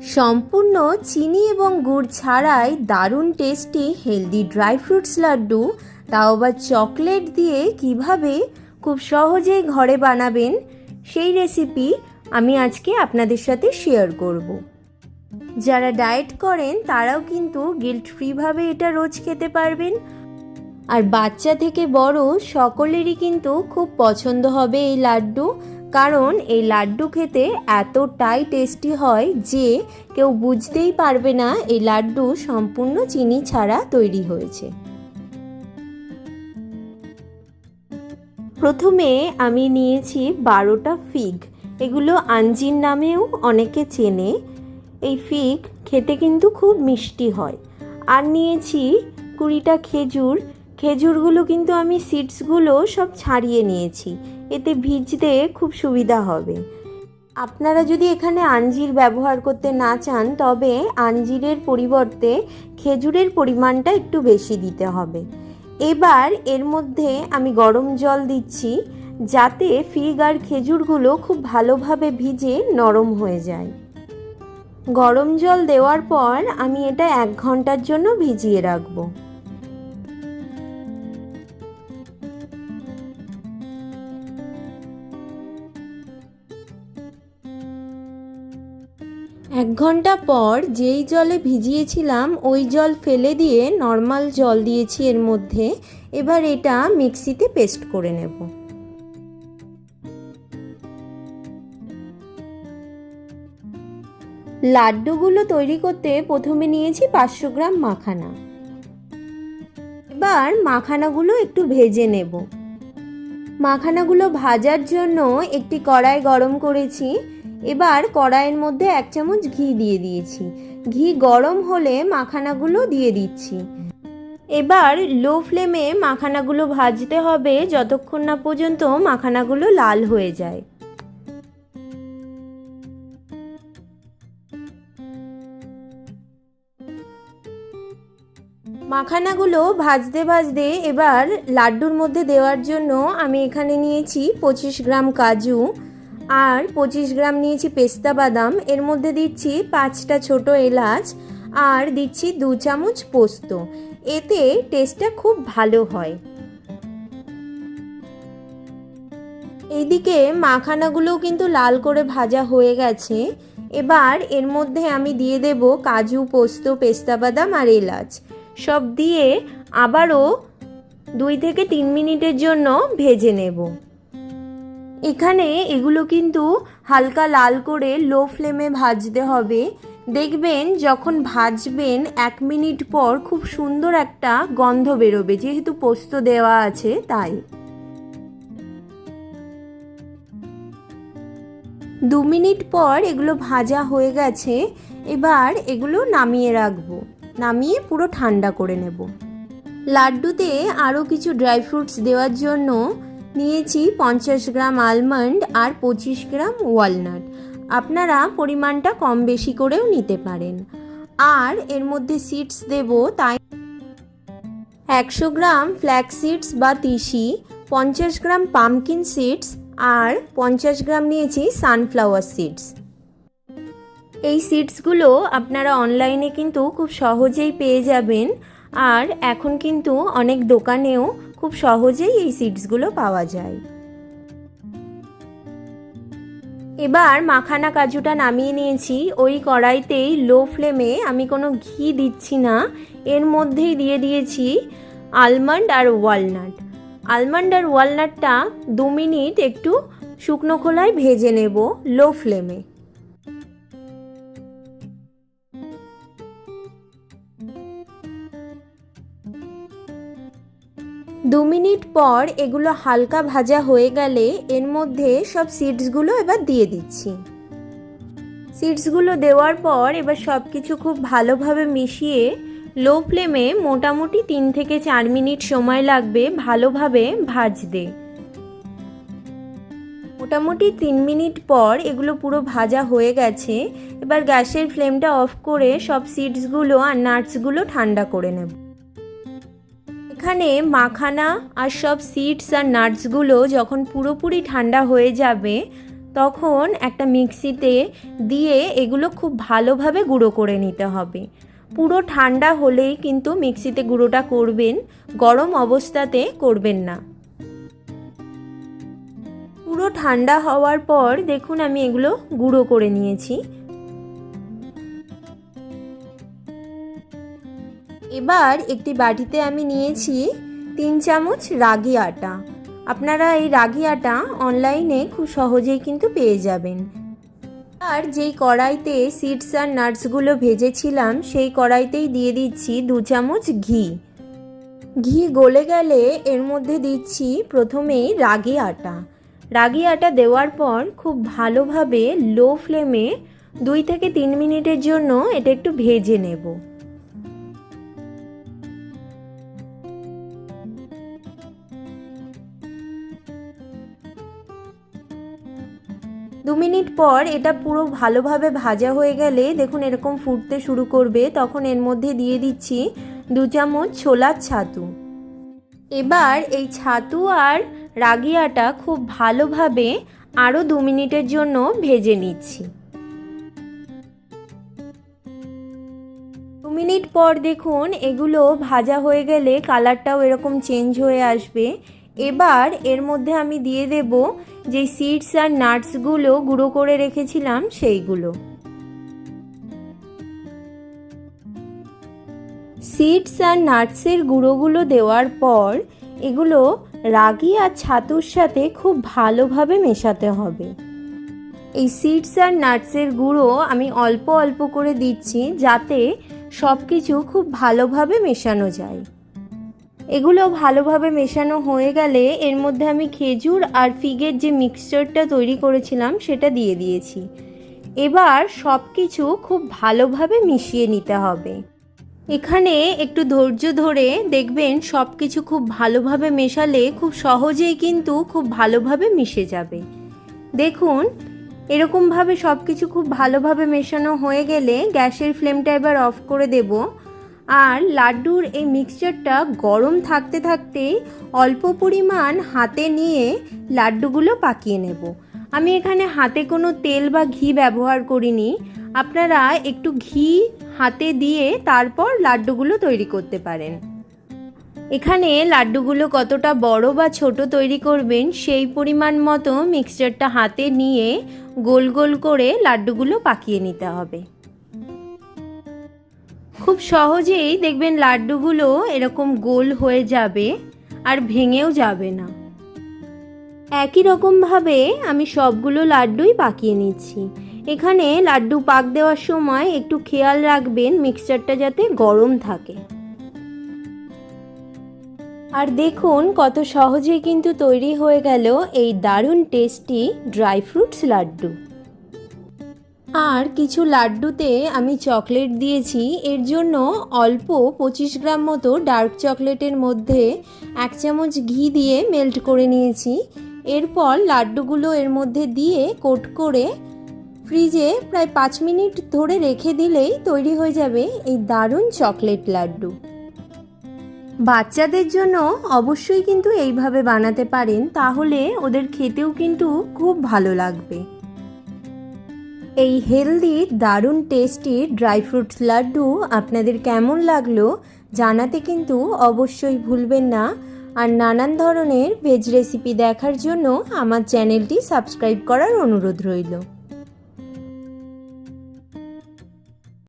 সম্পূর্ণ চিনি এবং গুড় ছাড়াই দারুণ tasty healthy dry fruits laddu, তাও আবার চকলেট দিয়ে কিভাবে খুব সহজেই ঘরে বানাবেন সেই রেসিপি আমি আজকে আপনাদের সাথে শেয়ার করব। যারা ডায়েট করেন তারাও কিন্তু গিল্ট ফ্রিভাবে এটা রোজ খেতে পারবেন, আর বাচ্চা থেকে বড় সকলেরই কিন্তু খুব পছন্দ হবে এই লাড্ডু। কারণ এই লাড্ডু খেতে এতটাই টেস্টি হয় যে কেউ বুঝতেই পারবে না এই লাড্ডু সম্পূর্ণ চিনি ছাড়া তৈরি হয়েছে। প্রথমে আমি নিয়েছি 12টা ফিগ, এগুলো আঞ্জির নামেও অনেকে চেনে। এই ফিগ খেতে কিন্তু খুব মিষ্টি হয়। আর নিয়েছি 20টা খেজুর। খেজুরগুলো কিন্তু আমি সিডসগুলো সব ছাড়িয়ে নিয়েছি, এতে ভিজতে খুব সুবিধা হবে। আপনারা যদি এখানে আঞ্জির ব্যবহার করতে না চান তবে আঞ্জিরের পরিবর্তে খেজুরের পরিমাণটা একটু বেশি দিতে হবে। এবার এর মধ্যে আমি গরম জল দিচ্ছি যাতে ফিগ আর খেজুরগুলো খুব ভালোভাবে ভিজে নরম হয়ে যায়। গরম জল দেওয়ার পর আমি এটা 1 ঘন্টার জন্য ভিজিয়ে রাখবো। এক ঘন্টা পর যেই জলে ভিজিয়েছিলাম ওই জল ফেলে দিয়ে নর্মাল জল দিয়েছি এর মধ্যে। এবার এটা মিক্সিতে পেস্ট করে নেব। লাড্ডুগুলো তৈরি করতে প্রথমে নিয়েছি 500 গ্রাম মাখানা। এবার মাখানাগুলো একটু ভেজে নেব। মাখানাগুলো ভাজার জন্য একটি কড়াই গরম করেছি। এবার কড়াইয়ের মধ্যে 1 চামচ ঘি দিয়ে দিয়েছি। ঘি গরম হলে মাখানাগুলো দিয়ে দিচ্ছি। এবার লো ফ্লেমে মাখানাগুলো ভাজতে হবে যতক্ষণ না পর্যন্ত মাখানাগুলো লাল হয়ে যায়। মাখানাগুলো ভাজতে ভাজতে এবার লাড্ডুর মধ্যে দেওয়ার জন্য আমি এখানে নিয়েছি 25 গ্রাম কাজু আর 25 গ্রাম নিয়েছি পেস্তা বাদাম। এর মধ্যে দিচ্ছি 5টা ছোট এলাচ আর দিচ্ছি 2 চামচ পোস্ত। এতে টেস্টটা খুব ভালো হয়। এইদিকে মাখানাগুলোও কিন্তু লাল করে ভাজা হয়ে গেছে। এবার এর মধ্যে আমি দিয়ে দেব কাজু, পোস্ত, পেস্তা বাদাম আর এলাচ। সব দিয়ে আবারও 2 থেকে 3 মিনিটের জন্য ভেজে নেব। এখানে এগুলো কিন্তু হালকা লাল করে লো ফ্লেমে ভাজতে হবে। দেখবেন যখন ভাজবেন 1 মিনিট পর খুব সুন্দর একটা গন্ধ বেরোবে, যেহেতু পোস্ত দেওয়া আছে তাই। 2 মিনিট পর এগুলো ভাজা হয়ে গেছে। এবার এগুলো নামিয়ে রাখবো, নামিয়ে পুরো ঠান্ডা করে নেব। লাড্ডুতে আরও কিছু ড্রাই ফ্রুটস দেওয়ার জন্য নিয়েছি 50 গ্রাম আলমন্ড আর 25 গ্রাম ওয়ালনাট। আপনারা পরিমাণটা কম বেশি করেও নিতে পারেন। আর এর মধ্যে সিডস দেব, তাই 100 গ্রাম ফ্ল্যাক্স সিডস বা তিসি, 50 গ্রাম পামকিন সিডস আর 50 গ্রাম নিয়েছি সানফ্লাওয়ার সিডস। এই সিডসগুলো আপনারা অনলাইনে কিন্তু খুব সহজেই পেয়ে যাবেন, আর এখন কিন্তু অনেক দোকানেও খুব সহজেই এই সিডসগুলো পাওয়া যায়। এবার মাখানা কাজুটা নামিয়ে নিয়েছি। ওই কড়াইতেই লো ফ্লেমে, আমি কোনো ঘি দিচ্ছি না, এর মধ্যেই দিয়ে দিয়েছি আলমন্ড আর ওয়ালনাট। আলমন্ড আর ওয়ালনাটটা 2 মিনিট একটু শুকনো খোলায় ভেজে নেব লো ফ্লেমে। দু মিনিট পর এগুলো হালকা ভাজা হয়ে গেলে এর মধ্যে সব সিডসগুলো এবার দিয়ে দিচ্ছি। সিডসগুলো দেওয়ার পর এবার সব কিছু খুব ভালোভাবে মিশিয়ে লো ফ্লেমে মোটামুটি 3 থেকে 4 মিনিট সময় লাগবে ভালোভাবে ভাজতে। মোটামুটি 3 মিনিট পর এগুলো পুরো ভাজা হয়ে গেছে। এবার গ্যাসের ফ্লেমটা অফ করে সব সিডসগুলো আর নাটসগুলো ঠান্ডা করে নেব। এখানে মাখানা আর সব সিডস আর নাটসগুলো যখন পুরোপুরি ঠান্ডা হয়ে যাবে তখন একটা মিক্সিতে দিয়ে এগুলো খুব ভালোভাবে গুঁড়ো করে নিতে হবে। পুরো ঠান্ডা হলেই কিন্তু মিক্সিতে গুঁড়োটা করবেন, গরম অবস্থাতে করবেন না। পুরো ঠান্ডা হওয়ার পর দেখুন আমি এগুলো গুঁড়ো করে নিয়েছি। এবার একটি বাটিতে আমি নিয়েছি 3 চামচ রাগি আটা। আপনারা এই রাগি আটা অনলাইনে খুব সহজেই কিন্তু পেয়ে যাবেন। আর যেই কড়াইতে সিডস আর নাটসগুলো ভেজেছিলাম সেই কড়াইতেই দিয়ে দিচ্ছি 2 চামচ ঘি। ঘি গলে গেলে এর মধ্যে দিচ্ছি প্রথমেই রাগি আটা। রাগি আটা দেওয়ার পর খুব ভালোভাবে লো ফ্লেমে 2 থেকে 3 মিনিটের জন্য এটা একটু ভেজে নেব। দু মিনিট পর এটা পুরো ভালোভাবে ভাজা হয়ে গেলে দেখুন এরকম ফুটতে শুরু করবে, তখন এর মধ্যে দিয়ে দিচ্ছি 2 চামচ ছোলার ছাতু। এবার এই ছাতু আর রাগি আটা খুব ভালোভাবে আরও 2 মিনিটের জন্য ভেজে নিচ্ছি। 2 মিনিট পর দেখুন এগুলো ভাজা হয়ে গেলে কালারটাও এরকম চেঞ্জ হয়ে আসবে। এবার এর মধ্যে আমি দিয়ে দেব যে সিডস আর নাটসগুলো গুঁড়ো করে রেখেছিলাম সেইগুলো। সিডস আর নাটসের গুঁড়োগুলো দেওয়ার পর এগুলো রাগি আর ছাতুর সাথে খুব ভালোভাবে মেশাতে হবে। এই সিডস আর নাটসের গুঁড়ো আমি অল্প অল্প করে দিচ্ছি যাতে সব কিছু খুব ভালোভাবে মেশানো যায়। এগুলো ভালোভাবে মেশানো হয়ে গেলে এর মধ্যে আমি খেজুর আর ফিগের যে মিক্সচারটা তৈরি করেছিলাম সেটা দিয়ে দিয়েছি। এবার সব কিছু খুব ভালোভাবে মিশিয়ে নিতে হবে। এখানে একটু ধৈর্য ধরে দেখবেন সব কিছু খুব ভালোভাবে মেশালে খুব সহজেই কিন্তু খুব ভালোভাবে মিশে যাবে। দেখুন এরকমভাবে সব কিছু খুব ভালোভাবে মেশানো হয়ে গেলে গ্যাসের ফ্লেমটা এবার অফ করে দেব। আর লাড্ডুর এই মিক্সচারটা গরম থাকতে থাকতেই অল্প পরিমাণ হাতে নিয়ে লাড্ডুগুলো পাকিয়ে নেব। আমি এখানে হাতে কোনো তেল বা ঘি ব্যবহার করিনি, আপনারা একটু ঘি হাতে দিয়ে তারপর লাড্ডুগুলো তৈরি করতে পারেন। এখানে লাড্ডুগুলো কতটা বড় বা ছোট তৈরি করবেন সেই পরিমাণ মতো মিক্সচারটা হাতে নিয়ে গোল গোল করে লাড্ডুগুলো পাকিয়ে নিতে হবে। খুব সহজেই দেখবেন লাড্ডুগুলো এরকম গোল হয়ে যাবে আর ভেঙেও যাবে না। একই রকমভাবে আমি সবগুলো লাড্ডুই পাকিয়ে নিচ্ছি। এখানে লাড্ডু পাক দেওয়ার সময় একটু খেয়াল রাখবেন মিক্সচারটা যাতে গরম থাকে। আর দেখুন কত সহজেই কিন্তু তৈরি হয়ে গেল এই দারুণ টেস্টি ড্রাই ফ্রুটস লাড্ডু। আর কিছু লাড্ডুতে আমি চকলেট দিয়েছি, এর জন্য অল্প 25 গ্রাম মতো ডার্ক চকলেটের মধ্যে 1 চামচ ঘি দিয়ে মেল্ট করে নিয়েছি। এরপর লাড্ডুগুলো এর মধ্যে দিয়ে কোট করে ফ্রিজে প্রায় 5 মিনিট ধরে রেখে দিলেই তৈরি হয়ে যাবে এই দারুণ চকলেট লাড্ডু। বাচ্চাদের জন্য অবশ্যই কিন্তু এইভাবে বানাতে পারেন, তাহলে ওদের খেতেও কিন্তু খুব ভালো লাগবে। এই হেলদি দারুণ টেস্টি ড্রাই ফ্রুটস লাড্ডু আপনাদের কেমন লাগলো জানাতে কিন্তু অবশ্যই ভুলবেন না। আর নানান ধরনের ভেজ রেসিপি দেখার জন্য আমার চ্যানেলটি সাবস্ক্রাইব করার অনুরোধ রইল।